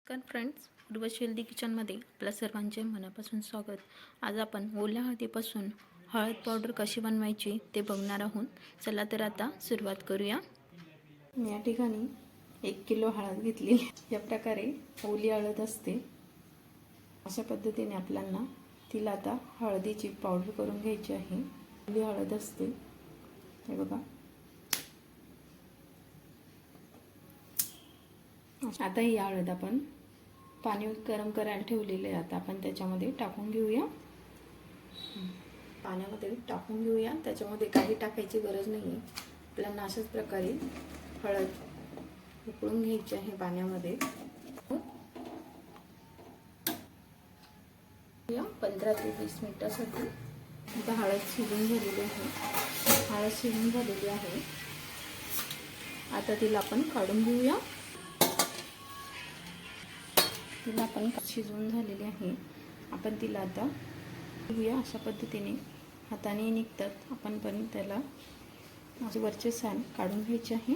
नमस्कार friends, Urvashi healthy किचनमध्ये आपल्या सर्वांचे मनापासून स्वागत. आज आपण ओल्या हळदीपासून हळद पावडर कशी बनवायची ते बघणार आहोत. चला तर आता सुरुवात करूया. मी या ठिकाणी 1 किलो हळद घेतली. या प्रकारे ओली हळद असते. अशा पद्धतीने आपल्याला तिला आता हळदीची पावडर करून घ्यायची आहे. ओली हळद असते, हे बघा. आता ही हळद आपण पाणी गरम करायला ठेवलेले आहे. आता आपण त्याच्यामध्ये टाकून घेऊया. पाण्यामध्ये टाकून घेऊया. त्याच्यामध्ये काही टाकायची गरज नाही आहे. आपल्याला अशाच प्रकारे हळद उकळून घ्यायची आहे पाण्यामध्ये. 15 ते 20 मिनिटासाठी. आता हळद शिजून झालेली आहे. आता तिला आपण काढून घेऊया. तिला आपण शिजवून झालेली आहे. आपण तिला आता घेऊया. अशा पद्धतीने हाताने निघतात. आपण पण त्याला वरचे साल काढून घ्यायचे आहे.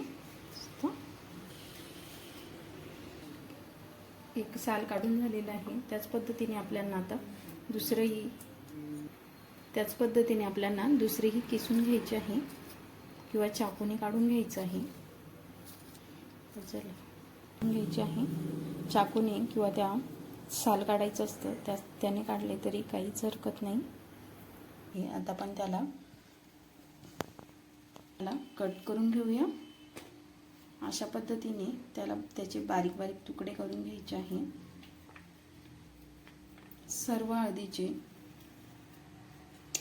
एक साल काढून झालेला आहे. त्याच पद्धतीने आपल्याला दुसरीही किसून घ्यायची आहे किंवा चाकूने काढून घ्यायचं आहे. घ्यायची आहे चाकूने किंवा त्या साल काढायचं असतं त्याने काढले तरी काहीच हरकत नाही. हे आता आपण त्याला कट करून घेऊया. अशा पद्धतीने त्याचे बारीक बारीक तुकडे करून घ्यायचे आहे. सर्व हळदीचे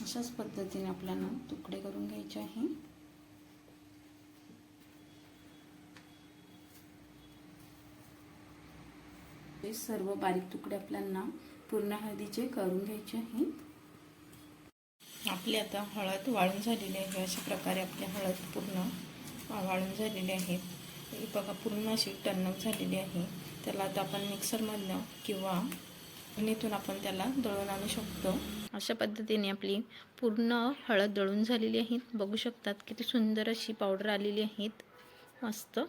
अशाच पद्धतीने आपल्याला तुकडे करून घ्यायचे आहे. सर्व बारीक तुकडे आपल्याला पूर्ण हळदीचे करून घ्यायचे आहेत. आपली आता हळद वाळून झालेली आहे. अशा प्रकारे आपली हळद पूर्ण वाळून झालेली आहे. ही बघा, पूर्ण अशी टणक झालेली आहे. त्याला आता आपण मिक्सरमधनं किंवा गिरणीतून आपण त्याला दळून आणू शकतो. अशा पद्धतीने आपली पूर्ण हळद दळून झालेली आहे. बघू शकतात किती सुंदर अशी पावडर आलेली आहे. मस्त.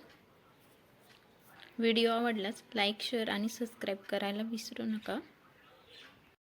व्हिडिओ आवडल्यास लाईक, शेअर आणि सबस्क्राईब करायला विसरू नका.